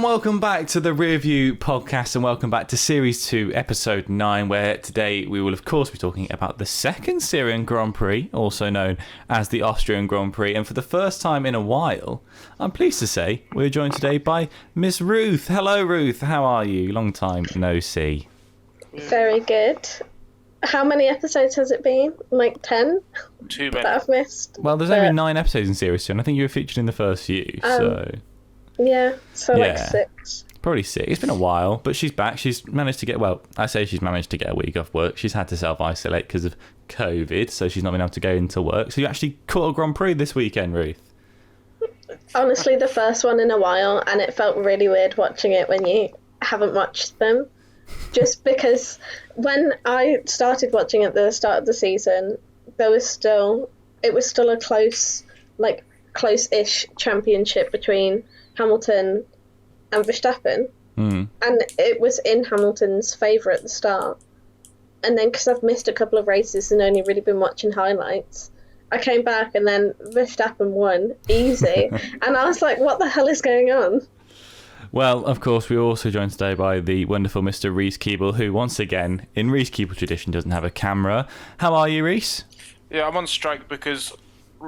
And welcome back to the Rearview podcast, and welcome back to Series 2, Episode 9, where today we will, of course, be talking about the second Syrian Grand Prix, also known as the Austrian Grand Prix. And for the first time in a while, I'm pleased to say we're joined today by Miss Ruth. Hello, Ruth. How are you? Long time no see. Very good. How many episodes has it been? Like 10? Too many. That I've missed. Well, there's only 9 episodes in Series 2, and I think you were featured in the first few, so... Yeah, so like 6. Probably 6. It's been a while, but she's back. She's managed to get, well, I say she's managed to get a week off work. She's had to self-isolate because of COVID, so she's not been able to go into work. So you actually caught a Grand Prix this weekend, Ruth. Honestly, the first one in a while, and it felt really weird watching it when you haven't watched them. Just because when I started watching at the start of the season, it was still a close-ish championship between Hamilton and Verstappen, and it was in Hamilton's favour at the start. And then, because I've missed a couple of races and only really been watching highlights, I came back and then Verstappen won easy, and I was like, "What the hell is going on?" Well, of course, we're also joined today by the wonderful Mr. Reese Keeble, who, once again, in Reese Keeble tradition, doesn't have a camera. How are you, Reese? Yeah, I'm on strike because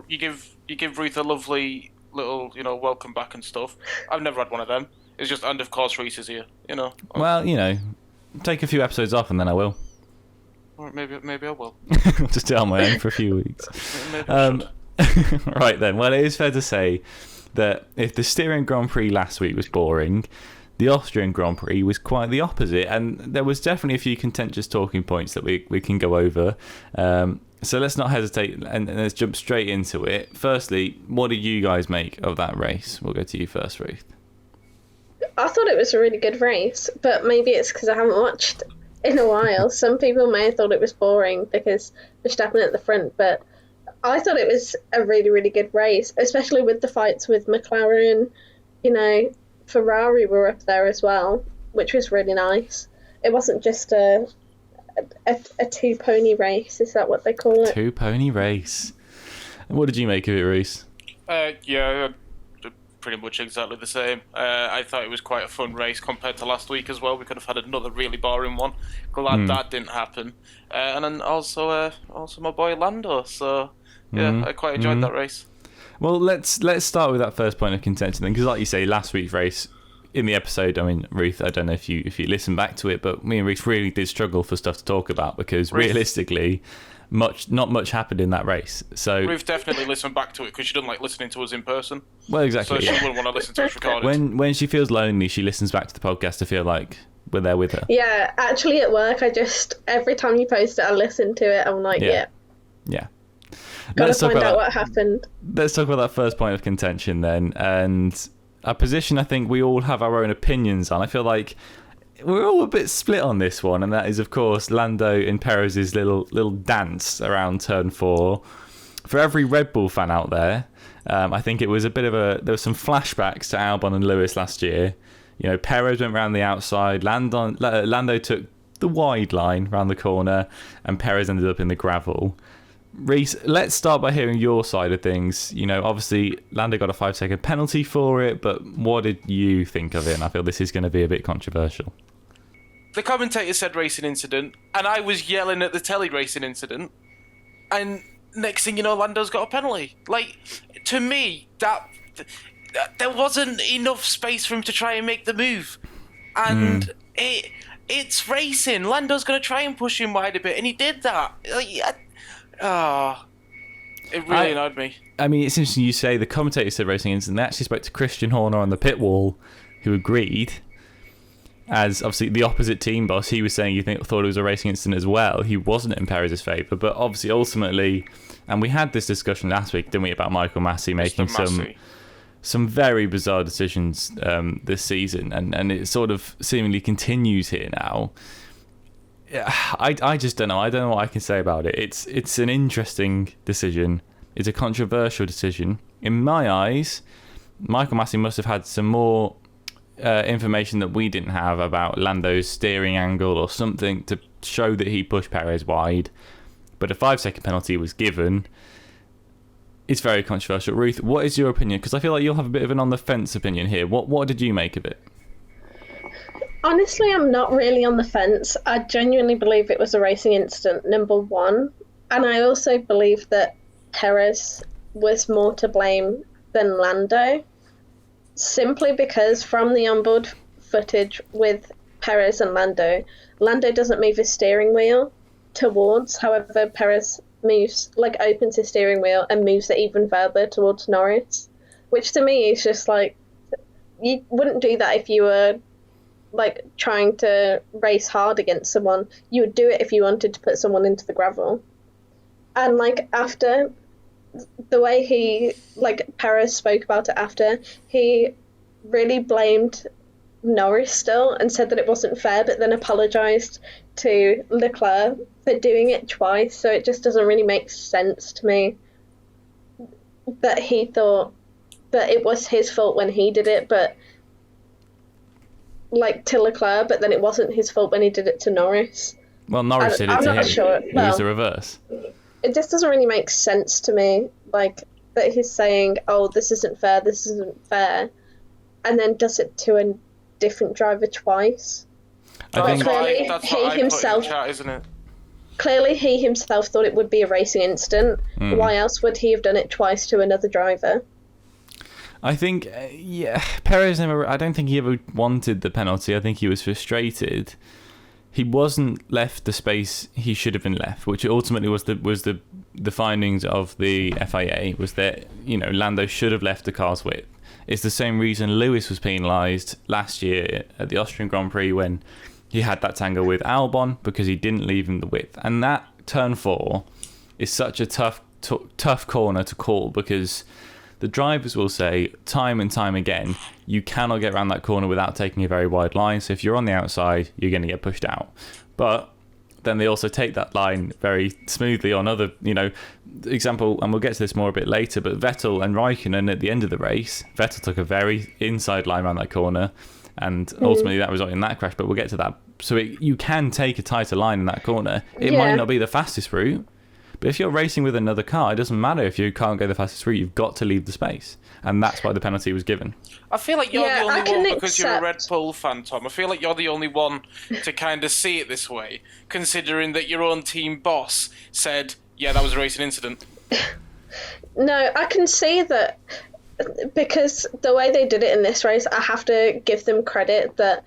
you give Ruth a lovely little, welcome back and stuff. I've never had one of them. It's just, and of course Reese is here, Well, take a few episodes off and then I will. Or maybe I will. Just do it on my own for a few weeks. Maybe I should. Right then, well, it is fair to say that if the Styrian Grand Prix last week was boring, the Austrian Grand Prix was quite the opposite, and there was definitely a few contentious talking points that we can go over. So let's not hesitate and let's jump straight into it. Firstly, what did you guys make of that race? We'll go to you first, Ruth. I thought it was a really good race, but maybe it's because I haven't watched in a while. Some people may have thought it was boring because Verstappen at the front, but I thought it was a really, really good race, especially with the fights with McLaren. Ferrari were up there as well, which was really nice. It wasn't just a two-pony race, is that what they call it? Two-pony race. And what did you make of it, Reese? Yeah, pretty much exactly the same. I thought it was quite a fun race compared to last week as well. We could have had another really boring one. Glad that didn't happen. And then also my boy Lando. So yeah, I quite enjoyed that race. Well, let's start with that first point of contention then, because like you say, last week's race in the episode, I mean, Ruth, I don't know if you listen back to it, but me and Reese really did struggle for stuff to talk about because realistically, not much happened in that race. So Ruth definitely listened back to it because she doesn't like listening to us in person. Well, exactly. So she wouldn't want to listen to us recorded. When she feels lonely, she listens back to the podcast to feel like we're there with her. Yeah, actually at work, every time you post it, I listen to it. I'm like, yeah. Gotta find out what happened. Let's talk about that first point of contention then, and a position I think we all have our own opinions on. I feel like we're all a bit split on this one, and that is, of course, Lando and Perez's little dance around turn 4. For every Red Bull fan out there, I think it was there was some flashbacks to Albon and Lewis last year. Perez went round the outside, Lando took the wide line round the corner, and Perez ended up in the gravel. Reese, let's start by hearing your side of things. Obviously, Lando got a 5-second penalty for it, but what did you think of it? And I feel this is going to be a bit controversial. The commentator said racing incident, and I was yelling at the telly racing incident, and next thing you know, Lando's got a penalty. Like, to me, that there wasn't enough space for him to try and make the move. And it's racing. Lando's going to try and push him wide a bit, and he did that. It really annoyed me. I mean, it's interesting you say the commentator said racing incident. They actually spoke to Christian Horner on the pit wall, who agreed. As obviously the opposite team boss, he was saying thought it was a racing incident as well. He wasn't in Perez's favour, but obviously ultimately, and we had this discussion last week, didn't we, about Michael Massey making some very bizarre decisions this season, and it sort of seemingly continues here now. I just don't know. I don't know what I can say about it. It's an interesting decision. It's a controversial decision. In my eyes, Michael Massey must have had some more information that we didn't have about Lando's steering angle or something to show that he pushed Perez wide. But a 5-second penalty was given. It's very controversial. Ruth, what is your opinion? Because I feel like you'll have a bit of an on-the-fence opinion here. What did you make of it? Honestly, I'm not really on the fence. I genuinely believe it was a racing incident, number one. And I also believe that PEREZ was more to blame than Lando, simply because from the onboard footage with PEREZ and Lando doesn't move his steering wheel towards, however, PEREZ moves, like, opens his steering wheel and moves it even further towards Norris, which to me is just like, you wouldn't do that if you were, like, trying to race hard against someone. You would do it if you wanted to put someone into the gravel. And, like, after, the way he, like, PEREZ spoke about it after, he really blamed Norris still and said that it wasn't fair, but then apologised to Leclerc for doing it twice. So it just doesn't really make sense to me that he thought that it was his fault when he did it, but, like, to Leclerc, but then it wasn't his fault when he did it to Norris. Well, Norris did it to him. Sure. It was the reverse. It just doesn't really make sense to me, like, that he's saying, oh, this isn't fair, and then does it to a different driver twice. I think that's what I put in chat, isn't it? Clearly he himself thought it would be a racing incident. Why else would he have done it twice to another driver? I think, PEREZ I don't think he ever wanted the penalty. I think he was frustrated. He wasn't left the space he should have been left, which ultimately was the findings of the FIA, was that, you know, Lando should have left the car's width. It's the same reason Lewis was penalised last year at the Austrian Grand Prix when he had that tangle with Albon, because he didn't leave him the width. And that turn 4 is such a tough corner to call, because the drivers will say time and time again, you cannot get around that corner without taking a very wide line. So if you're on the outside, you're going to get pushed out. But then they also take that line very smoothly on other, you know, example, and we'll get to this more a bit later, but Vettel and Raikkonen at the end of the race, Vettel took a very inside line around that corner, and ultimately that resulted in that crash, but we'll get to that. So you can take a tighter line in that corner. It might not be the fastest route, but if you're racing with another car, it doesn't matter if you can't go the fastest route, you've got to leave the space. And that's why the penalty was given. I feel like you're the only one, because you're a Red Bull fan, Tom. I feel like you're the only one to kind of see it this way, considering that your own team boss said, yeah, that was a racing incident. No, I can see that, because the way they did it in this race, I have to give them credit that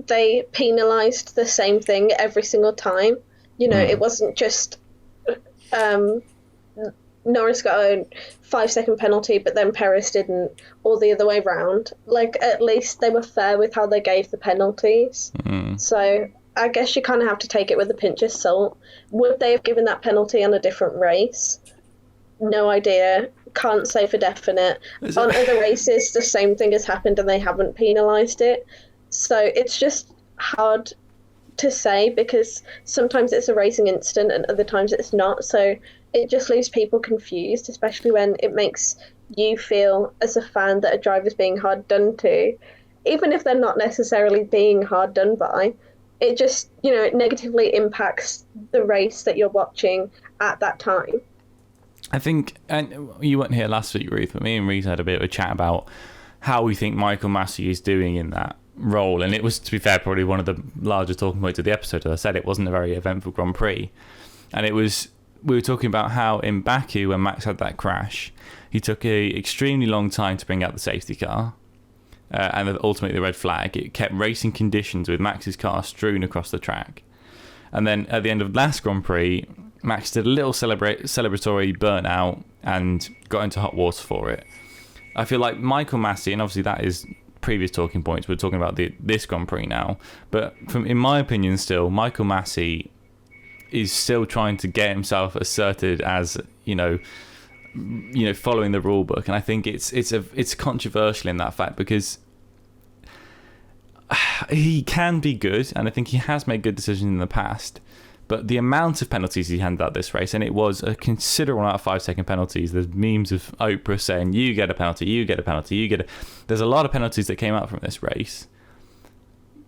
they penalised the same thing every single time. You know, it wasn't just Norris got a 5-second penalty, but then PEREZ didn't, or the other way round. Like, at least they were fair with how they gave the penalties. So I guess you kind of have to take it with a pinch of salt. Would they have given that penalty on a different race? No idea. Can't say for definite. On other races, the same thing has happened and they haven't penalised it. So it's just hard to say, because sometimes it's a racing incident and other times it's not. So it just leaves people confused, especially when it makes you feel as a fan that a driver's being hard done to, even if they're not necessarily being hard done by. It just, you know, it negatively impacts the race that you're watching at that time. I think, and you weren't here last week, Ruth, but me and Reese had a bit of a chat about how we think Michael Massey is doing in that role. And it was, to be fair, probably one of the larger talking points of the episode. As I said, it wasn't a very eventful Grand Prix. And it was, we were talking about how in Baku, when Max had that crash, he took a extremely long time to bring out the safety car. And ultimately the red flag. It kept racing conditions with Max's car strewn across the track. And then at the end of last Grand Prix, Max did a little celebratory burnout and got into hot water for it. I feel like Michael Massey, and obviously that is previous talking points, we're talking about this Grand Prix now, but in my opinion still, Michael Massey is still trying to get himself asserted as, you know, following the rule book. And I think it's controversial in that fact, because he can be good, and I think he has made good decisions in the past, but the amount of penalties he handed out this race, and it was a considerable amount of 5-second penalties. There's memes of Oprah saying, you get a penalty, you get a penalty, you get a... There's a lot of penalties that came out from this race.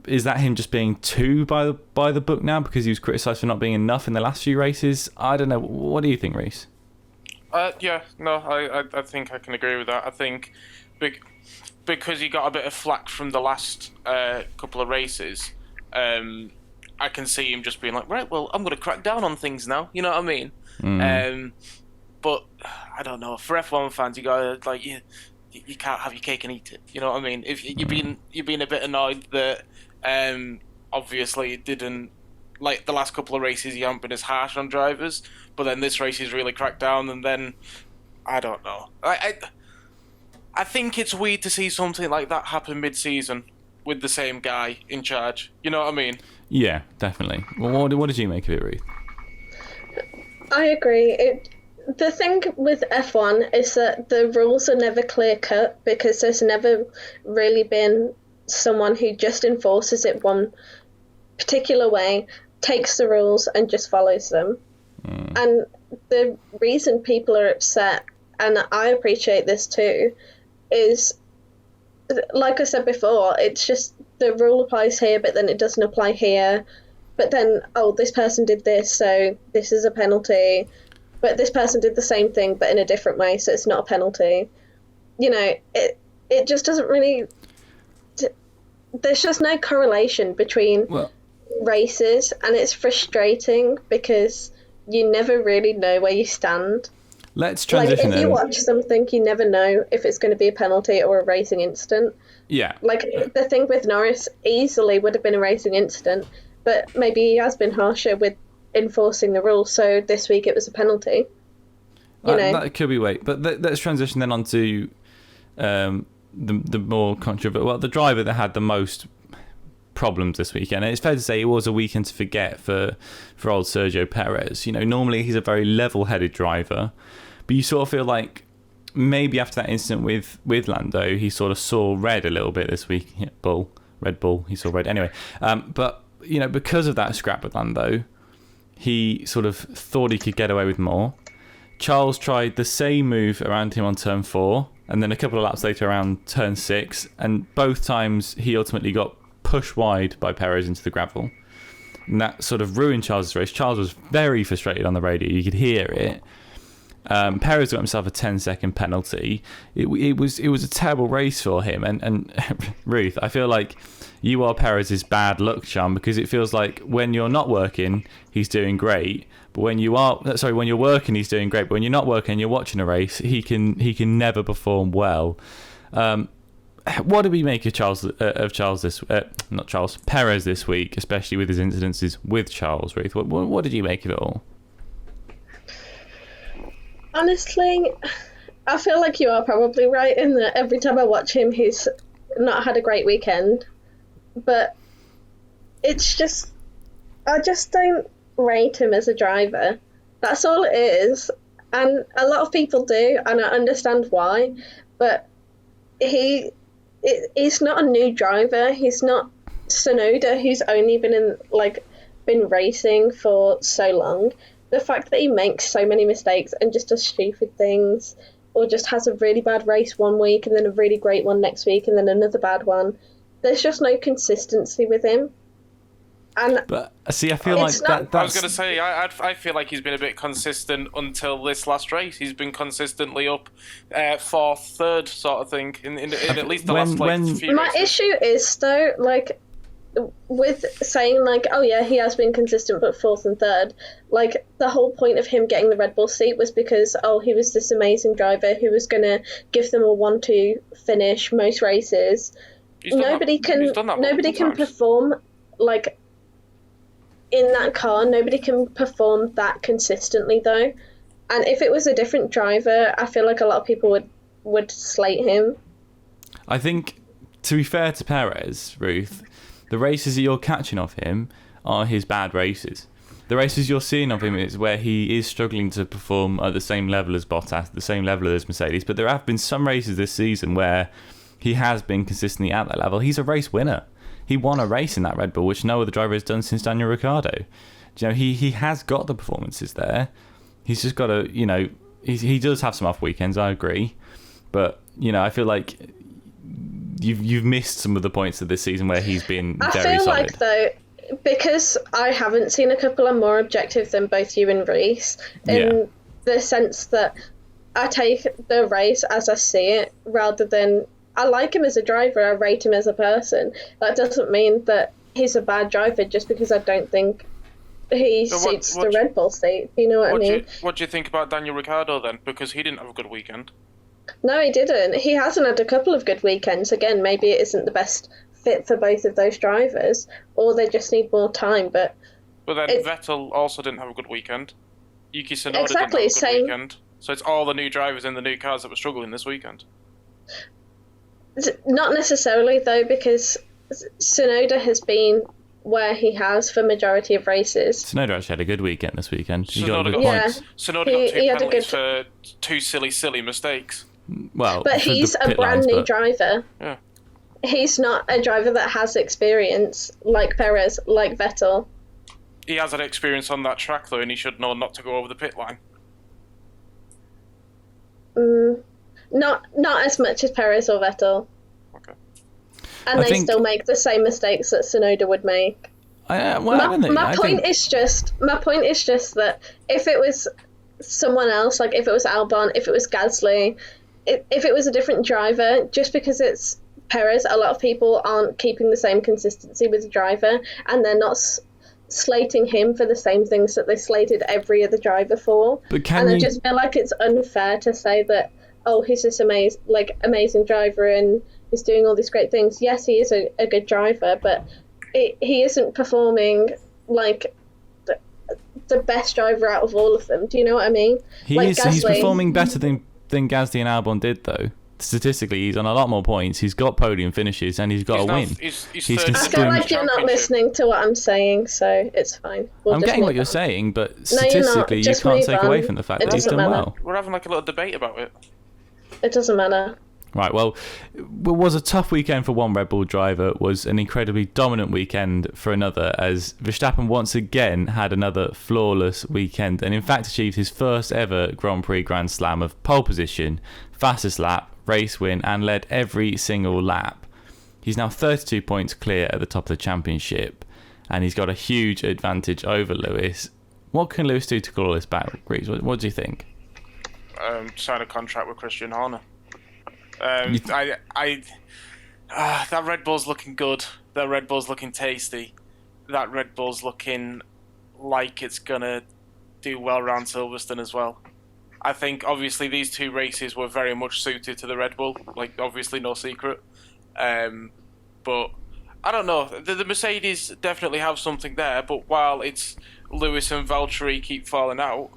Is that him just being too by the book now, because he was criticised for not being enough in the last few races? I don't know. What do you think, Reese? I think I can agree with that. I think because he got a bit of flack from the last couple of races, I can see him just being like, right, well, I'm going to crack down on things now. You know what I mean? But I don't know. For F1 fans, you got to, like, you can't have your cake and eat it. You know what I mean? If you're being a bit annoyed that obviously it didn't, like the last couple of races he hasn't been as harsh on drivers, but then this race he's really cracked down, and then I don't know. I think it's weird to see something like that happen mid-season with the same guy in charge. You know what I mean? Yeah, definitely. Well, what did you make of it, Ruth? I agree. The thing with F1 is that the rules are never clear-cut because there's never really been someone who just enforces it one particular way, takes the rules and just follows them. And the reason people are upset, and I appreciate this too, is, like I said before, it's just the rule applies here, but then it doesn't apply here. But then, this person did this, so this is a penalty. But this person did the same thing, but in a different way, so it's not a penalty. You know, it just doesn't really... There's just no correlation between races, and it's frustrating because you never really know where you stand. Let's transition. Like, if you watch something, you never know if it's going to be a penalty or a racing incident. Yeah. Like, the thing with Norris easily would have been a racing incident, but maybe he has been harsher with enforcing the rules, so this week it was a penalty. You know? That could be but let's transition then on to the more controversial... Well, the driver that had the most problems this weekend. And it's fair to say it was a weekend to forget for old Sergio Perez. You know, normally he's a very level-headed driver, but you sort of feel like maybe after that incident with Lando, he sort of saw red a little bit this week. Yeah, Red Bull, he saw red. Anyway, but, you know, because of that scrap with Lando, he sort of thought he could get away with more. Charles tried the same move around him on turn 4, and then a couple of laps later around turn 6, and both times he ultimately got pushed wide by Perez into the gravel. And that sort of ruined Charles' race. Charles was very frustrated on the radio. You could hear it. Perez got himself a 10-second penalty. It was a terrible race for him. And Ruth, I feel like you are Perez's bad luck charm, because it feels like when you're not working, he's doing great. But when you're working, he's doing great. But when you're not working and you're watching a race, he can never perform well. What did we make of Perez this week, especially with his incidences with Charles, Ruth? What did you make of it all? Honestly, I feel like you are probably right in that every time I watch him, he's not had a great weekend. But it's just... I just don't rate him as a driver. That's all it is. And a lot of people do, and I understand why. But he's not a new driver. He's not Tsunoda, who's only been racing for so long. The fact that he makes so many mistakes and just does stupid things, or just has a really bad race one week and then a really great one next week and then another bad one, there's just no consistency with him. But see, I feel like that's... I was going to say, I feel like he's been a bit consistent until this last race. He's been consistently up 4th, 3rd sort of thing in at least the last few My races. issue is, though, like, with saying, like, oh yeah, he has been consistent but 4th and 3rd, like, the whole point of him getting the Red Bull seat was because, he was this amazing driver who was going to give them a 1-2 finish most races. Nobody can perform, like... In that car, nobody can perform that consistently, though. And if it was a different driver, I feel like a lot of people would slate him. I think, to be fair to Perez, Ruth, the races that you're catching of him are his bad races. The races you're seeing of him is where he is struggling to perform at the same level as Bottas, the same level as Mercedes. But there have been some races this season where he has been consistently at that level. He's a race winner. He won a race in that Red Bull, which no other driver has done since Daniel Ricciardo. You know, he has got the performances there. He's just got to, you know, he does have some off weekends, I agree. But, you know, I feel like you've missed some of the points of this season where he's been very solid. I feel like, though, because I haven't seen a couple, I'm more objective than both you and Reese, in the sense that I take the race as I see it, rather than I like him as a driver. I rate him as a person. That doesn't mean that he's a bad driver just because I don't think he suits the Red Bull seat. You know what I mean? What do you think about Daniel Ricciardo then? Because he didn't have a good weekend. No, he didn't. He hasn't had a couple of good weekends. Again, maybe it isn't the best fit for both of those drivers, or they just need more time. But then Vettel also didn't have a good weekend. Yuki Tsunoda exactly, didn't have a good weekend. So it's all the new drivers in the new cars that were struggling this weekend. Not necessarily, though, because Tsunoda has been where he has for majority of races. Tsunoda actually had a good weekend this weekend. He got Tsunoda good got- points. Tsunoda got two penalties for two silly mistakes. Well, But for the he's a pit brand lines, new but- driver. Yeah. He's not a driver that has experience like Perez, like Vettel. He has had experience on that track, though, and he should know not to go over the pit line. Not as much as Perez or Vettel. Okay. And they still make the same mistakes that Tsunoda would make. My point is just that if it was someone else, like if it was Albon, if it was Gasly, if it was a different driver, just because it's Perez, a lot of people aren't keeping the same consistency with the driver, and they're not slating him for the same things that they slated every other driver for. I just feel like it's unfair to say that, oh, he's this amazing driver and he's doing all these great things. Yes, he is a good driver, but he isn't performing like the best driver out of all of them. Do you know what I mean? He's performing better than Gasly and Albon did, though. Statistically, he's on a lot more points. He's got podium finishes and he's got a win. He's I feel like you're not listening to what I'm saying, so it's fine. I'm getting what you're saying, but statistically, you can't take away from the fact that he's done well. We're having like a little debate about it. It doesn't matter. Right, well, what was a tough weekend for one Red Bull driver was an incredibly dominant weekend for another, as Verstappen once again had another flawless weekend and in fact achieved his first ever Grand Prix Grand Slam of pole position, fastest lap, race win, and led every single lap. He's now 32 points clear at the top of the championship, and he's got a huge advantage over Lewis. What can Lewis do to claw this back, Reeves? What do you think? Sign a contract with Christian Horner. That Red Bull's looking good. That Red Bull's looking tasty. That Red Bull's looking like it's gonna do well around Silverstone as well. I think obviously these two races were very much suited to the Red Bull, like obviously no secret. But I don't know. The Mercedes definitely have something there, but while it's Lewis and Valtteri keep falling out,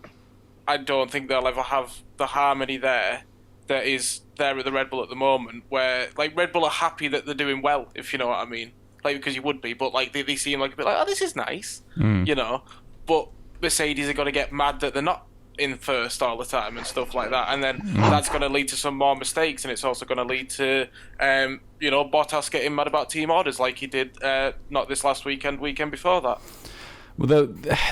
I don't think they'll ever have the harmony there that is there at the Red Bull at the moment, where like Red Bull are happy that they're doing well, if you know what I mean. Like, because you would be, but like they seem like a bit like, oh, this is nice, you know. But Mercedes are going to get mad that they're not in first all the time and stuff like that, and then that's going to lead to some more mistakes, and it's also going to lead to Bottas getting mad about team orders like he did not this last weekend before that. Well,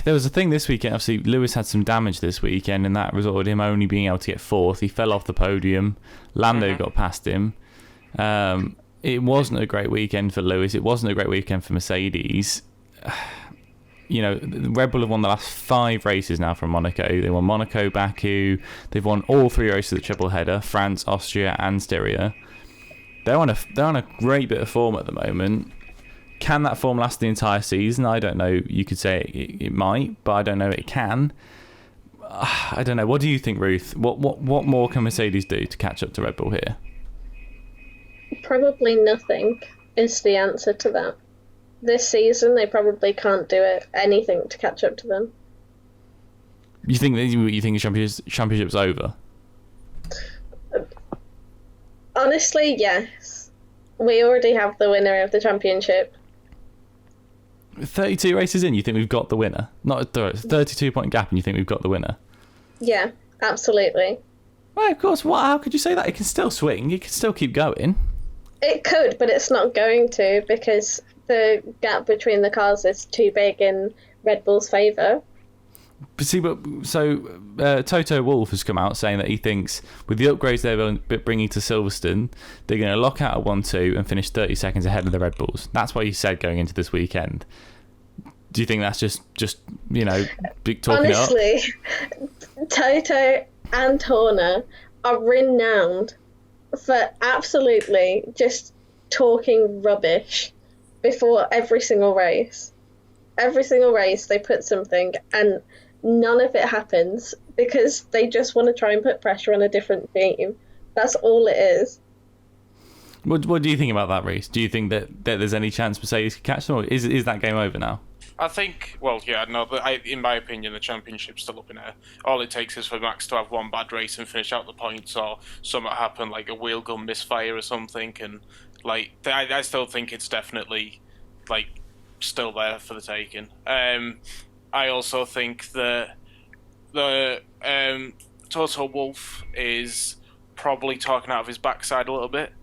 there was a thing this weekend. Obviously, Lewis had some damage this weekend, and that resulted in him only being able to get fourth. He fell off the podium. Lando got past him. It wasn't a great weekend for Lewis. It wasn't a great weekend for Mercedes. You know, Red Bull have won the last 5 races now from Monaco. They won Monaco, Baku. They've won all 3 races of the triple header: France, Austria, and Styria. They're on a great bit of form at the moment. Can that form last the entire season? I don't know. You could say it might, but I don't know it can. I don't know. What do you think, Ruth? What more can Mercedes do to catch up to Red Bull here? Probably nothing is the answer to that. This season, they probably can't do anything to catch up to them. You think the championship's over? Honestly, yes. We already have the winner of the championship. 32 races in, you think we've got the winner? Not a 32-point gap, and you think we've got the winner? Yeah, absolutely. Well, of course. How could you say that? It can still swing. It can still keep going. It could, but it's not going to, because the gap between the cars is too big in Red Bull's favour. Toto Wolff has come out saying that he thinks with the upgrades they're bringing to Silverstone, they're going to lock out at 1-2 and finish 30 seconds ahead of the Red Bulls. That's what he said going into this weekend. Do you think that's just big talking Honestly, up? Toto and Horner are renowned for absolutely just talking rubbish before every single race. Every single race they put something and none of it happens because they just want to try and put pressure on a different team. That's all it is. What do you think about that race? Do you think that there's any chance Mercedes could catch them, or is that game over now? I think, well, yeah, no, but in my opinion, the championship's still up in air. All it takes is for Max to have one bad race and finish out the points, or something happen, like a wheel gun misfire or something, and, like, I still think it's definitely, like, still there for the taking. I also think that the Toto Wolff is probably talking out of his backside a little bit,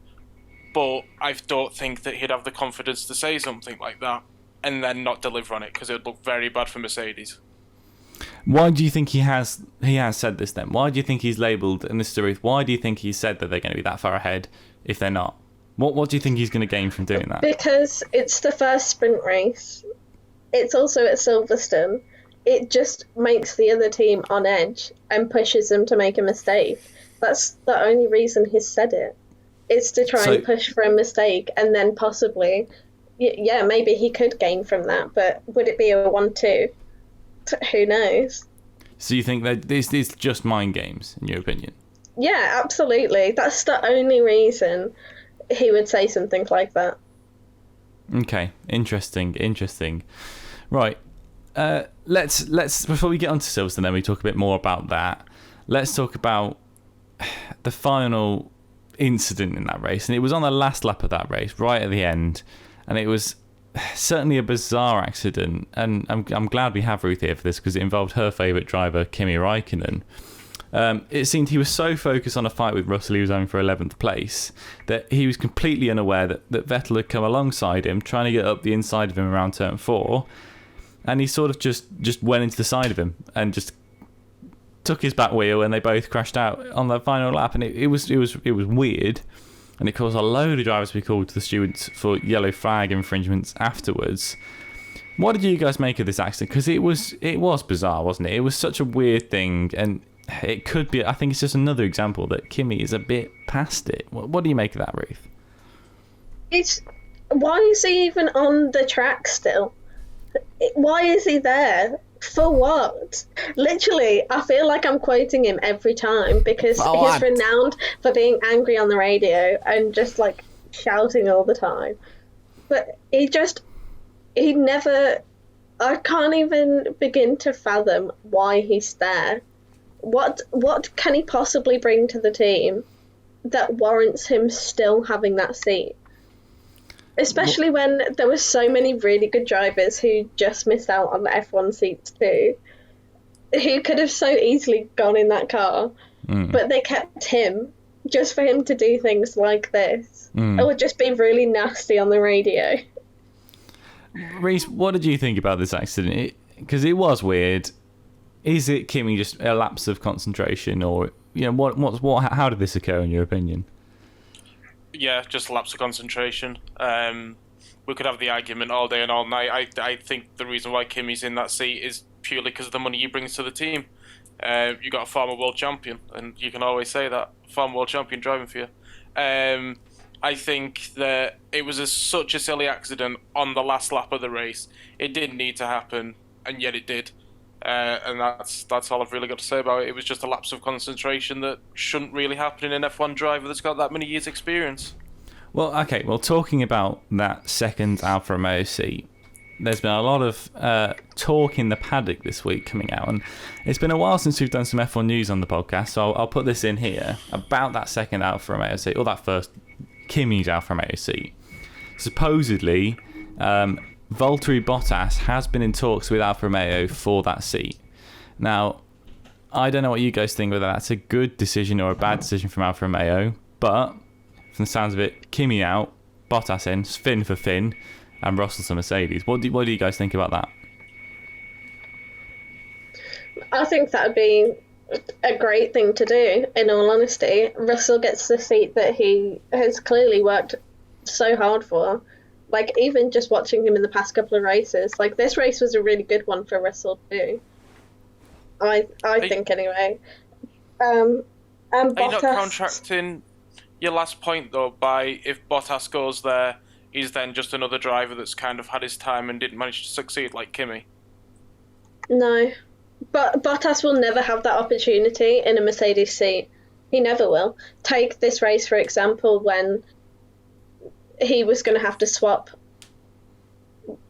but I don't think that he'd have the confidence to say something like that and then not deliver on it, because it would look very bad for Mercedes. Why do you think he has said this then? Why do you think he's labelled, and this is the truth, why do you think he said that they're going to be that far ahead if they're not? What do you think he's going to gain from doing that? Because it's the first sprint race. It's also at Silverstone. It just makes the other team on edge and pushes them to make a mistake. That's the only reason he's said it. It's to try and push for a mistake, and then possibly, yeah, maybe he could gain from that, but would it be a 1-2? Who knows? So you think that this is just mind games, in your opinion? Yeah, absolutely. That's the only reason he would say something like that. Okay, interesting. Right, let's before we get on to Silverstone, then we talk a bit more about that. Let's talk about the final incident in that race, and it was on the last lap of that race, right at the end, and it was certainly a bizarre accident. And I'm glad we have Ruth here for this, because it involved her favourite driver, Kimi Räikkönen. It seemed he was so focused on a fight with Russell he was having for 11th place that he was completely unaware that Vettel had come alongside him, trying to get up the inside of him around turn 4, and he sort of just went into the side of him and just took his back wheel, and they both crashed out on the final lap. And it was weird, and it caused a load of drivers to be called to the stewards for yellow flag infringements afterwards. What did you guys make of this accident? Because it was bizarre, wasn't it? It was such a weird thing, and it could be, I think it's just another example that Kimi is a bit past it. What do you make of that, Ruth? Why is he even on the track still? Why is he there? For what? Literally, I feel like I'm quoting him every time, because he's renowned for being angry on the radio and just like shouting all the time. But he never, I can't even begin to fathom why he's there. What can he possibly bring to the team that warrants him still having that seat? Especially when there were so many really good drivers who just missed out on the F1 seats too, who could have so easily gone in that car, but they kept him just for him to do things like this. It would just be really nasty on the radio. Reese, what did you think about this accident? Because it was weird. Is it, Kimi, just a lapse of concentration, or how did this occur in your opinion? Yeah, just a lapse of concentration. We could have the argument all day and all night. I think the reason why Kimi's in that seat is purely because of the money he brings to the team. You got a former world champion, and you can always say that former world champion driving for you. I think that it was such a silly accident on the last lap of the race. It didn't need to happen, and yet it did. And that's all I've really got to say about it. It was just a lapse of concentration that shouldn't really happen in an F1 driver that's got that many years' experience. Well, okay. Well, talking about that second Alfa Romeo seat, there's been a lot of talk in the paddock this week coming out, and it's been a while since we've done some F1 news on the podcast, so I'll put this in here about that second Alfa Romeo seat, or that first Kimi's Alfa Romeo seat. Supposedly, Valtteri Bottas has been in talks with Alfa Romeo for that seat. Now, I don't know what you guys think, whether that's a good decision or a bad decision from Alfa Romeo, but from the sounds of it, Kimi out, Bottas in, Finn for Finn, and Russell to Mercedes. What do you guys think about that? I think that would be a great thing to do, in all honesty. Russell gets the seat that he has clearly worked so hard for. Like, even just watching him in the past couple of races, like, this race was a really good one for Russell too. I think anyway. And Are Bottas, you not contracting your last point though, by if Bottas goes there, he's then just another driver that's kind of had his time and didn't manage to succeed like Kimi. No, but Bottas will never have that opportunity in a Mercedes seat. He never will. Take this race, for example, when he was going to have to swap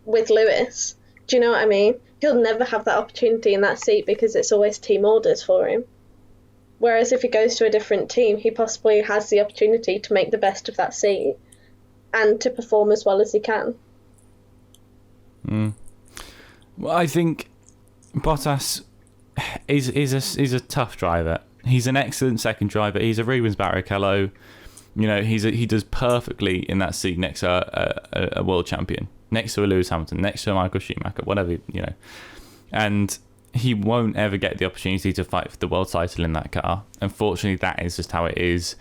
with Lewis. Do you know what I mean? He'll never have that opportunity in that seat because it's always team orders for him. Whereas if he goes to a different team, he possibly has the opportunity to make the best of that seat and to perform as well as he can. Well, I think Bottas is a tough driver. He's an excellent second driver. He's a Rubens Barrichello. You know, he does perfectly in that seat next to a world champion, next to a Lewis Hamilton, next to a Michael Schumacher, whatever, you know. And he won't ever get the opportunity to fight for the world title in that car. Unfortunately, that is just how it is.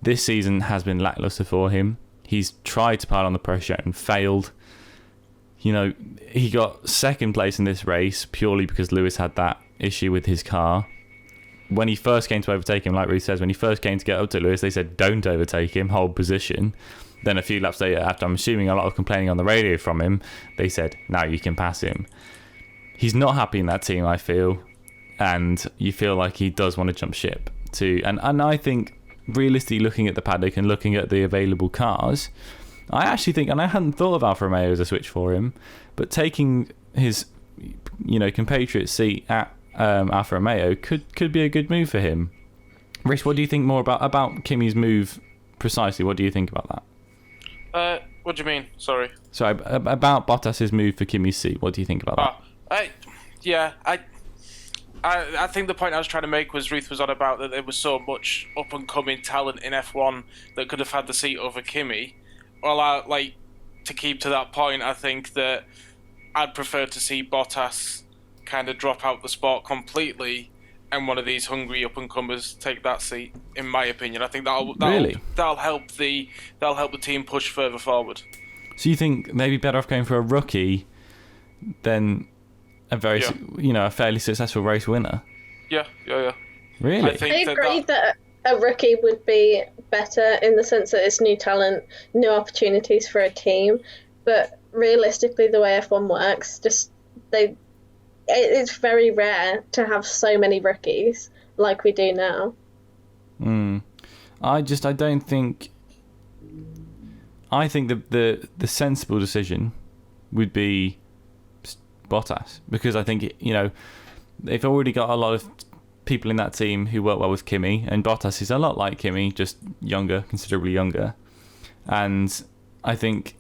This season has been lackluster for him. He's tried to pile on the pressure and failed. You know, he got second place in this race purely because Lewis had that issue with his car. When he first came to overtake him, like Ruth says, when he first came to get up to Lewis, they said, don't overtake him, hold position. Then a few laps later, after I'm assuming a lot of complaining on the radio from him, they said, now you can pass him. He's not happy in that team, I feel. And you feel like he does want to jump ship too. And I think, realistically, looking at the paddock and looking at the available cars, I actually think, and I hadn't thought of Alfa Romeo as a switch for him, but taking his, you know, compatriot seat at Alfa Romeo could be a good move for him. Rich, what do you think more about Kimi's move precisely? What do you think about that? What do you mean? Sorry, about Bottas's move for Kimi's seat. What do you think about that? I think the point I was trying to make was Ruth was on about that there was so much up and coming talent in F1 that could have had the seat over Kimi. Well, to keep to that point, I think that I'd prefer to see Bottas kind of drop out the sport completely and one of these hungry up and comers take that seat. In my opinion, I think that'll help the team push further forward. So you think maybe better off going for a rookie than a a fairly successful race winner? Yeah. Really? I agree that a rookie would be better in the sense that it's new talent, new opportunities for a team. But realistically, the way F1 works, it's very rare to have so many rookies like we do now. I think the sensible decision would be Bottas, because I think, you know, they've already got a lot of people in that team who work well with Kimi, and Bottas is a lot like Kimi, just younger, considerably younger. And I think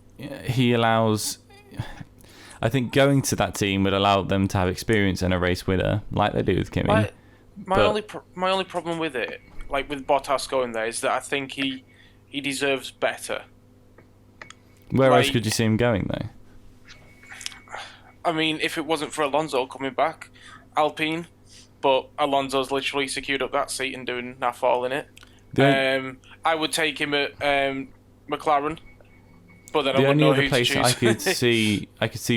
going to that team would allow them to have experience in a race winner, like they do with Kimi. My only problem with it, like with Bottas going there, is that I think he deserves better. Where else could you see him going, though? I mean, if it wasn't for Alonso coming back, Alpine, but Alonso's literally secured up that seat and doing naff all in it. I would take him at McLaren, but then I wouldn't know who to choose. I could see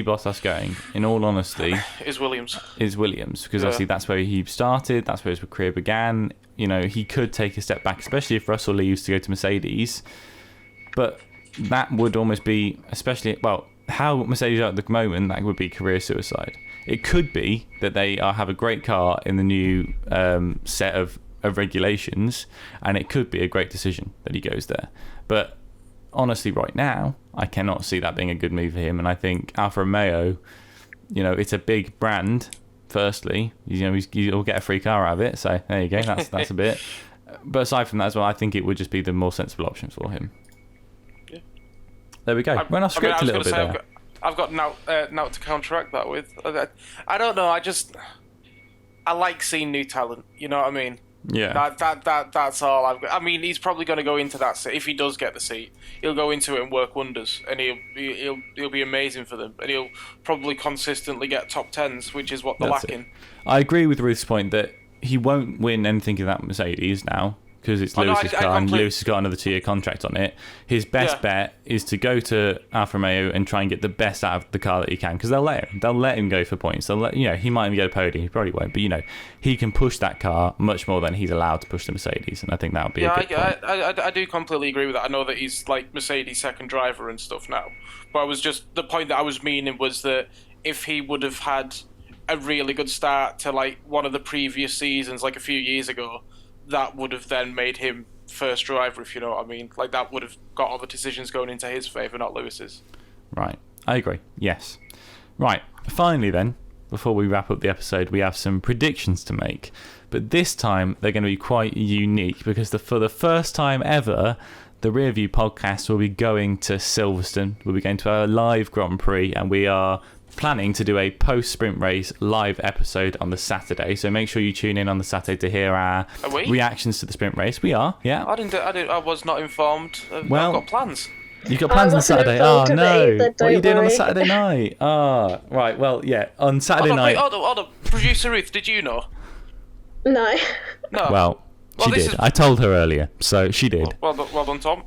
Bottas going, in all honesty, is Williams, because obviously that's where he started, that's where his career began. You know, he could take a step back, especially if Russell leaves to go to Mercedes. But that would almost be, how Mercedes are at the moment, that would be career suicide. It could be that they have a great car in the new set of regulations, and it could be a great decision that he goes there. But honestly, right now, I cannot see that being a good move for him. And I think Alfa Romeo, you know, it's a big brand. Firstly, you know, you'll get a free car out of it. So there you go. That's a bit. But aside from that as well, I think it would just be the more sensible option for him. Yeah. There we go. We're not script a little bit there. I've got now to counteract that with. I don't know. I like seeing new talent. You know what I mean? Yeah. That's all I've got. I mean, he's probably going to go into that seat if he does get the seat. He'll go into it and work wonders, and he'll be amazing for them, and he'll probably consistently get top tens, which is what they're lacking. I agree with Ruth's point that he won't win anything in that Mercedes now, because it's Lewis's car and Lewis has got another 2-year contract on it. His best bet is to go to Alfa Romeo and try and get the best out of the car that he can, because they'll let him. They'll let him go for points. They'll let, he might even get a podium. He probably won't, but he can push that car much more than he's allowed to push the Mercedes, and I think that would be a good point. I do completely agree with that. I know that he's like Mercedes' second driver and stuff now, but the point that I was meaning was that if he would have had a really good start to like one of the previous seasons, like a few years ago, that would have then made him first driver, if you know what I mean. Like, that would have got all the decisions going into his favour, not Lewis's. Right. I agree. Yes. Right. Finally then, before we wrap up the episode, we have some predictions to make. But this time, they're going to be quite unique, because for the first time ever, the Rearview podcast will be going to Silverstone. We'll be going to a live Grand Prix, and we are planning to do a post-sprint race live episode on the Saturday, so make sure you tune in on the Saturday to hear our reactions to the sprint race. We are, yeah. I was not informed. Well, I've got plans. You've got plans on Saturday? Oh no! What are you doing on the Saturday night? Right. Well, yeah, on Saturday night. Hold on. Producer Ruth, did you know? No. Well, she did. I told her earlier, so she did. Well done, Tom.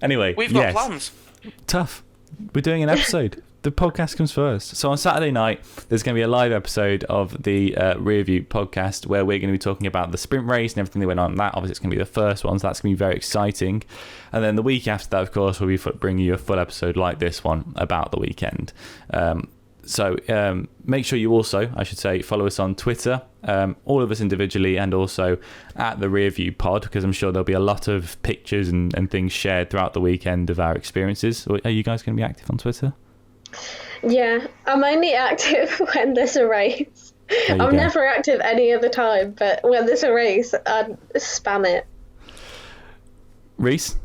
Anyway, we've got plans. Tough. We're doing an episode. The podcast comes first. So on Saturday night, there's going to be a live episode of the Rearview podcast where we're going to be talking about the sprint race and everything that went on in that. Obviously, it's going to be the first one, so that's going to be very exciting. And then the week after that, of course, we'll be bringing you a full episode like this one about the weekend. So make sure you also, I should say, follow us on Twitter, all of us individually, and also at the Rearview Pod, because I'm sure there'll be a lot of pictures and things shared throughout the weekend of our experiences. Are you guys going to be active on Twitter? Yeah, I'm only active when there's a race. I'm never active any other time, but when there's a race, I'd spam it. Reese?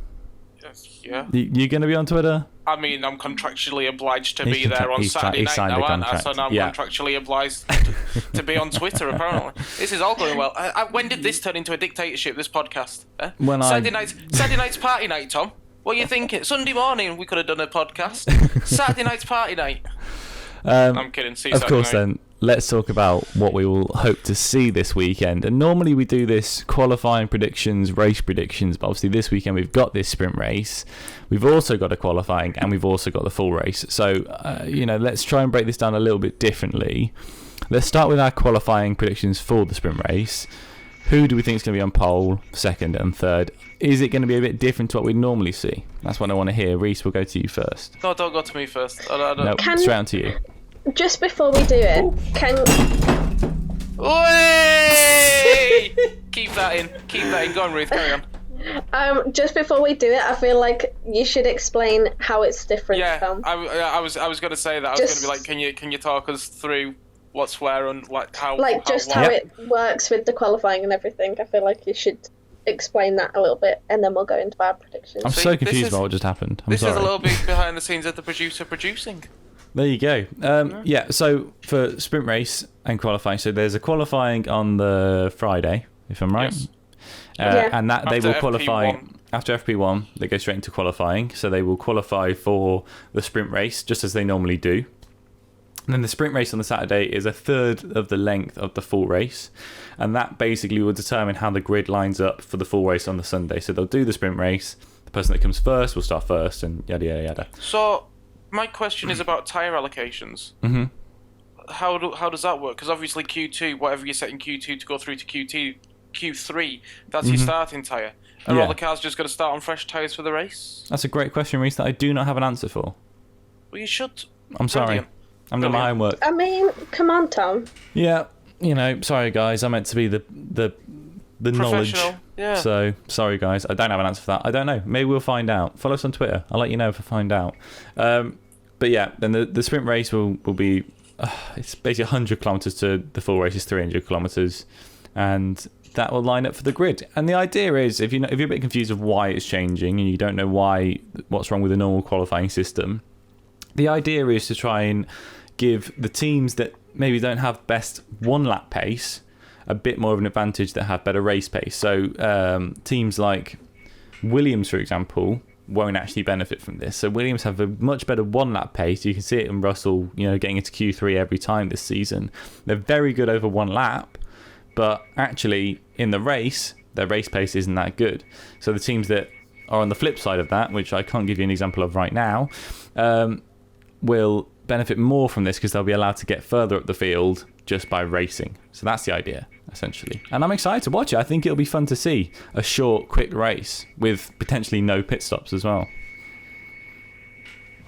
Yeah. You going to be on Twitter? I mean, I'm contractually obliged to be there on Saturday night now, aren't I? So now I'm contractually obliged to be on Twitter, apparently. This is all going well. When did this turn into a dictatorship, this podcast? Saturday night's party night, Tom. What are you thinking? Sunday morning, we could have done a podcast. Saturday night's party night. I'm kidding. Of course, then, let's talk about what we will hope to see this weekend. And normally we do this qualifying predictions, race predictions, but obviously this weekend we've got this sprint race. We've also got a qualifying, and we've also got the full race. So, let's try and break this down a little bit differently. Let's start with our qualifying predictions for the sprint race. Who do we think is going to be on pole, second and third? Is it going to be a bit different to what we normally see? That's what I want to hear. Reese, we'll go to you first. No, don't go to me first. No, straight on to you. Just before we do it, Way! Keep that in. Go on, Ruth, carry on. Just before we do it, I feel like you should explain how it's different. Yeah, Tom. I was going to say that. I was going to be like, can you talk us through what's where and like how it works with the qualifying and everything. I feel like you should explain that a little bit, and then we'll go into our predictions. I'm so confused by what just happened. This is a little bit behind the scenes of the producer producing. There you go. So for sprint race and qualifying, so there's a qualifying on the Friday, if I'm right. Yes. And that they will qualify after FP1. They go straight into qualifying, so they will qualify for the sprint race just as they normally do. And then the sprint race on the Saturday is a third of the length of the full race. And that basically will determine how the grid lines up for the full race on the Sunday. So they'll do the sprint race. The person that comes first will start first, and yada, yada, yada. So my question is about tyre allocations. Mm-hmm. How does that work? Because obviously Q2, whatever you set in Q2 to go through to Q3, that's your starting tyre. Are all the cars just going to start on fresh tyres for the race? That's a great question, Reese, that I do not have an answer for. Well, you should. I'm sorry. I'm doing my homework. I mean, come on, Tom. Yeah, sorry guys. I meant to be the knowledge. Yeah. So sorry guys. I don't have an answer for that. I don't know. Maybe we'll find out. Follow us on Twitter. I'll let you know if I find out. But yeah, then the sprint race will be it's basically 100 kilometers to the full race is 300 kilometers, and that will line up for the grid. And the idea is, if you're a bit confused of why it's changing and you don't know what's wrong with the normal qualifying system, the idea is to try and give the teams that maybe don't have best one lap pace a bit more of an advantage that have better race pace. So teams like Williams, for example, won't actually benefit from this. So Williams have a much better one lap pace. You can see it in Russell, getting into Q3 every time this season. They're very good over one lap, but actually in the race their race pace isn't that good. So the teams that are on the flip side of that, which I can't give you an example of right now, will benefit more from this because they'll be allowed to get further up the field just by racing. So that's the idea, essentially. And I'm excited to watch it. I think it'll be fun to see a short, quick race with potentially no pit stops as well.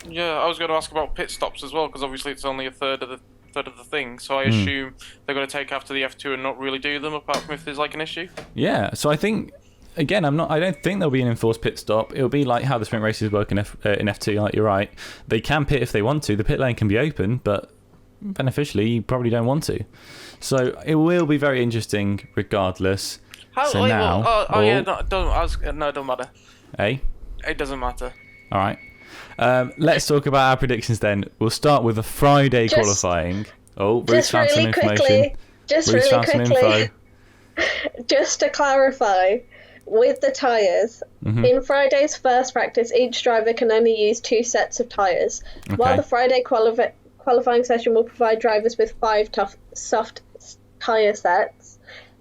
Yeah, I was going to ask about pit stops as well, because obviously it's only a third of the thing. So I assume they're going to take after the F2 and not really do them, apart from if there's like an issue. Yeah. So I think, again, I don't think there'll be an enforced pit stop. It'll be like how the sprint races work in F2. Like, you're right. They can pit if they want to. The pit lane can be open, but beneficially, you probably don't want to. So it will be very interesting, regardless. It don't matter. Eh? It doesn't matter. All right. Let's talk about our predictions then. We'll start with the Friday qualifying. Ruth found some information. Just to clarify, with the tyres, in Friday's first practice, each driver can only use 2 sets of tyres, while the Friday qualifying session will provide drivers with 5 soft tyre sets.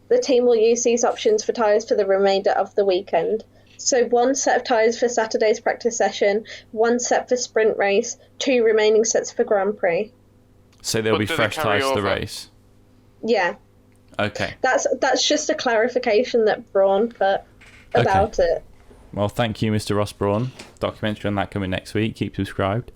The team will use these options for tyres for the remainder of the weekend. So 1 set of tyres for Saturday's practice session, 1 set for sprint race, 2 remaining sets for Grand Prix. So there'll be fresh tyres for the race? Yeah. Okay. That's just a clarification that Braun put about it. Well, thank you, Mr. Ross Braun. Documentary on that coming next week. Keep subscribed.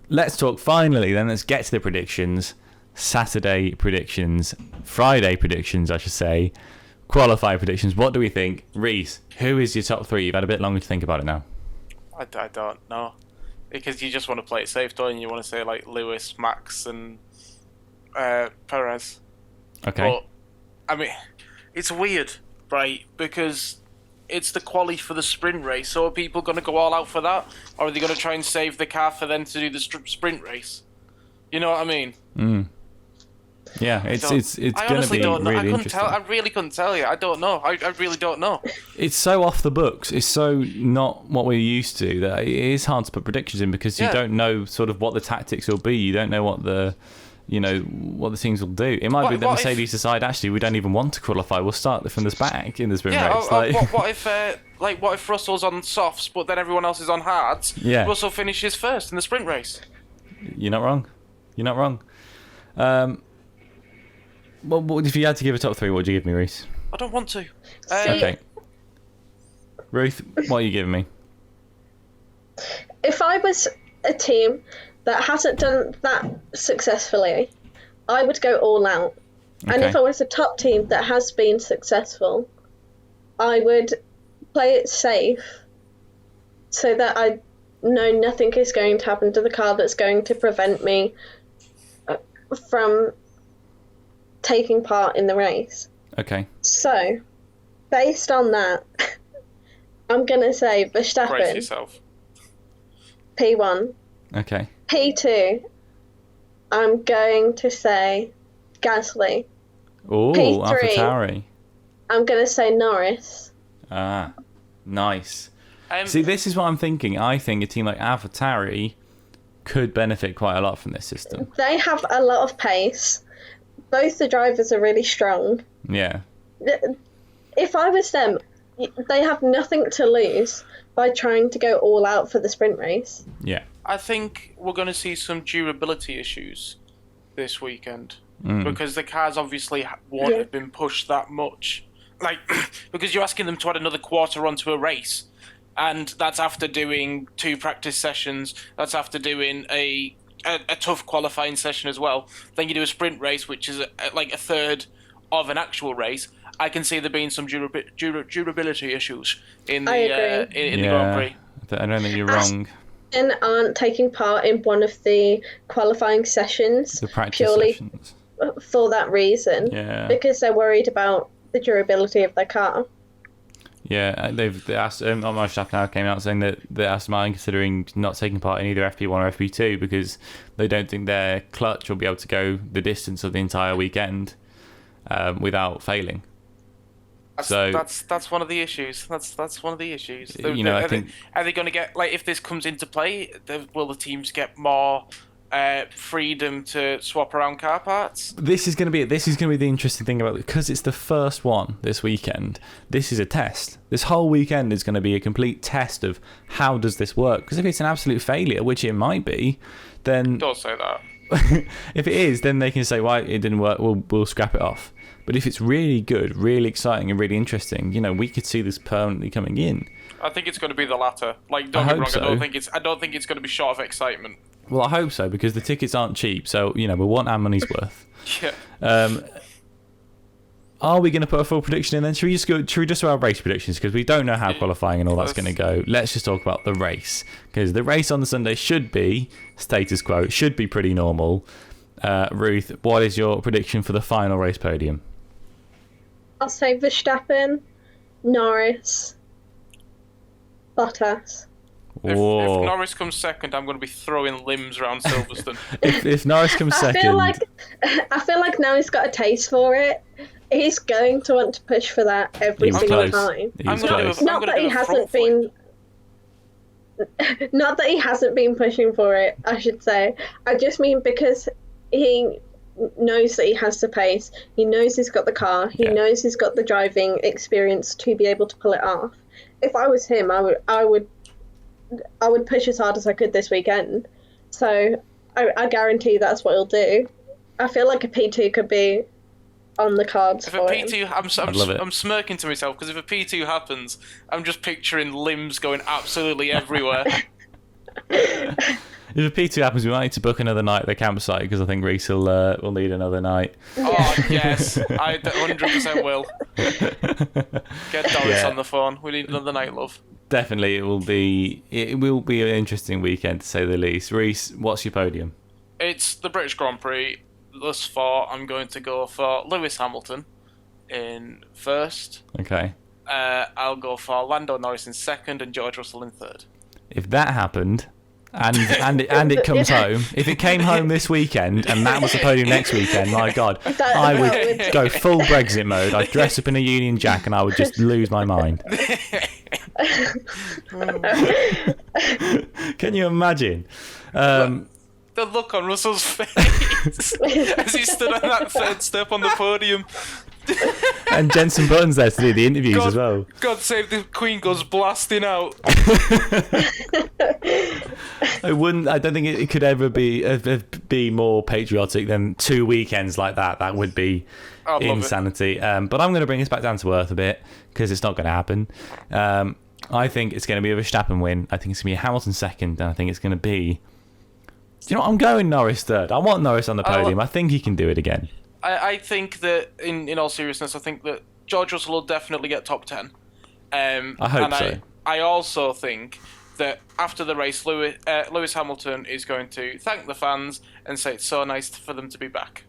Let's talk finally then. Let's get to the predictions. Saturday predictions. Friday predictions, I should say. Qualify predictions. What do we think? Reese, who is your top 3? You've had a bit longer to think about it now. I don't know. Because you just want to play it safe, don't you? You want to say like Lewis, Max, and Perez. Okay. But, I mean, it's weird, right? Because it's the quali for the sprint race. So are people going to go all out for that? Or are they going to try and save the car for them to do the sprint race? You know what I mean? Yeah, it's going to be really interesting. I really couldn't tell you. I don't know. I really don't know. It's so off the books. It's so not what we're used to that it is hard to put predictions in because you don't know sort of what the tactics will be. You don't know what the teams will do. It might be that Mercedes decide actually we don't even want to qualify. We'll start from this back in the sprint race. What if Russell's on softs but then everyone else is on hards? Yeah. Russell finishes first in the sprint race. You're not wrong. Well, if you had to give a top 3, what would you give me, Reese? I don't want to. Okay. Ruth, what are you giving me? If I was a team that hasn't done that successfully, I would go all out. Okay. And if I was a top team that has been successful, I would play it safe so that I know nothing is going to happen to the car that's going to prevent me from taking part in the race. Okay. So, based on that, I'm going to say Verstappen. Brace yourself. P1. Okay. P2, I'm going to say Gasly. Oh, AlphaTauri. I'm going to say Norris. Ah, nice. See, this is what I'm thinking. I think a team like AlphaTauri could benefit quite a lot from this system. They have a lot of pace. Both the drivers are really strong. Yeah. If I was them, they have nothing to lose by trying to go all out for the sprint race. Yeah. I think we're going to see some durability issues this weekend because the cars obviously won't have been pushed that much. Like, because you're asking them to add another quarter onto a race, and that's after doing 2 practice sessions. That's after doing a tough qualifying session as well. Then you do a sprint race, which is like a third of an actual race. I can see there being some durability issues in the Grand Prix. I don't think you're wrong. And aren't taking part in one of the qualifying sessions the practice purely sessions. For that reason. Yeah. Because they're worried about the durability of their car. Yeah, they've asked. Otmar Schaff now came out saying that Aston Martin considering not taking part in either FP1 or FP2 because they don't think their clutch will be able to go the distance of the entire weekend without failing. That's one of the issues. That's one of the issues. I think are they going to get, like, if this comes into play, will the teams get more freedom to swap around car parts. This is going to be the interesting thing about it, because it's the first one this weekend. This is a test. This whole weekend is going to be a complete test of how does this work. Because if it's an absolute failure, which it might be, then Don't say that. if it is, then they can say, "Why it didn't work? We'll scrap it off." But if it's really good, really exciting, and really interesting, we could see this permanently coming in. I think it's going to be the latter. Like, don't get me wrong. So. I don't think it's going to be short of excitement. Well, I hope so, because the tickets aren't cheap. So we want our money's worth. Yeah. Are we going to put a full prediction in then? Should we just do our race predictions? Because we don't know how qualifying and all that's going to go. Let's just talk about the race. Because the race on the Sunday should be status quo. It should be pretty normal. Ruth, what is your prediction for the final race podium? I'll say Verstappen, Norris, Bottas. If Norris comes second, I'm going to be throwing limbs around Silverstone. if Norris comes second... I feel like now he's got a taste for it. He's going to want to push for that every single time. Not that he hasn't been pushing for it, I should say. I just mean because he knows that he has the pace. He knows he's got the car. He knows he's got the driving experience to be able to pull it off. If I was him, I would push as hard as I could this weekend. So I guarantee that's what he'll do. I feel like a P2 could be on the cards if for a P2, him. I'm smirking to myself because if a P2 happens, I'm just picturing limbs going absolutely everywhere. If a P2 happens, we might need to book another night at the campsite, because I think Reese will need another night. Oh, yes. I 100% will. Get Doris on the phone. We need another night, love. Definitely, it will be an interesting weekend, to say the least. Reese, what's your podium? It's the British Grand Prix. Thus far, I'm going to go for Lewis Hamilton in first. Okay. I'll go for Lando Norris in second and George Russell in third. If that happened... And it comes home. If it came home this weekend and that was the podium next weekend, my God, I would go full Brexit mode. I'd dress up in a Union Jack and I would just lose my mind. Can you imagine? The look on Russell's face as he stood on that third step on the podium. And Jensen Button's there to do the interviews as well. God save the Queen goes blasting out. I don't think it could ever be more patriotic than 2 weekends like that. That would be insanity. But I'm going to bring us back down to earth a bit, because it's not going to happen. I think it's going to be a Verstappen win. I think it's going to be a Hamilton second, and I think it's going to be... Do you know what? I'm going Norris third. I want Norris on the podium. I think he can do it again. I think that, in all seriousness, I think that George Russell will definitely get top 10. I hope so. I also think that after the race, Lewis Hamilton is going to thank the fans and say it's so nice for them to be back.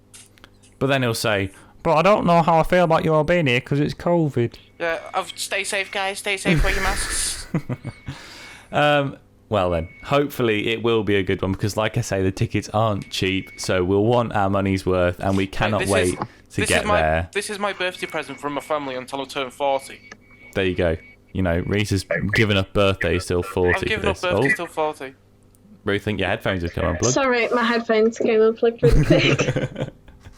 But then he'll say, "But I don't know how I feel about you all being here because it's COVID." Yeah, stay safe, guys. Stay safe. Wear your masks. Well then, hopefully it will be a good one, because like I say, the tickets aren't cheap, so we'll want our money's worth, and we cannot wait to get there. This is my birthday present from my family until I turn 40. There you go. Reese has given up birthdays till 40. I've given up birthdays till 40. Ruth, think your headphones have come unplugged? Sorry, my headphones came unplugged really quick.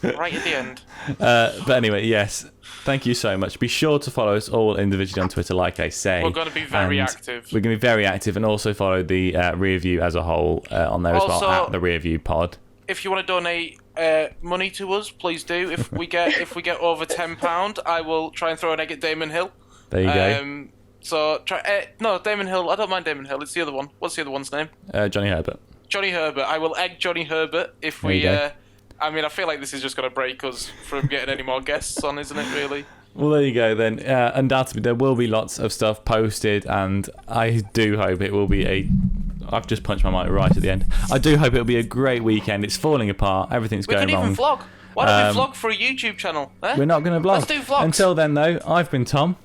Right at the end. But anyway, yes. Thank you so much. Be sure to follow us all individually on Twitter, like I say. We're going to be very active. We're going to be very active, and also follow the Rearview as a whole on there as well, at the Rearview Pod. If you want to donate money to us, please do. If we get over £10, I will try and throw an egg at Damon Hill. There you go. So no, Damon Hill. I don't mind Damon Hill. It's the other one. What's the other one's name? Johnny Herbert. Johnny Herbert. I will egg Johnny Herbert if we. I mean, I feel like this is just going to break us from getting any more guests on, isn't it, really? Well, there you go then. Undoubtedly, there will be lots of stuff posted, and I do hope it will be I've just punched my mic right at the end. I do hope it'll be a great weekend. It's falling apart. Everything's going wrong. We can even vlog. Why don't we vlog for a YouTube channel? Eh? We're not going to vlog. Let's do vlogs. Until then, though, I've been Tom.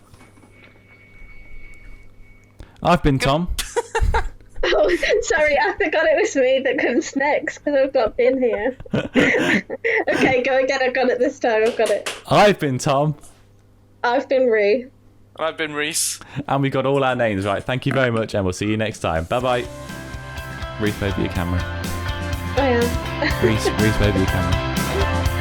Oh, sorry, I forgot it was me that comes next because I've got Ben here. Okay, go again. I've got it this time. I've got it. I've been Tom. I've been Ree. I've been Reese. And we got all our names right. Thank you very much, and we'll see you next time. Bye-bye. Reese, over your camera. I am. Reese, wave your camera.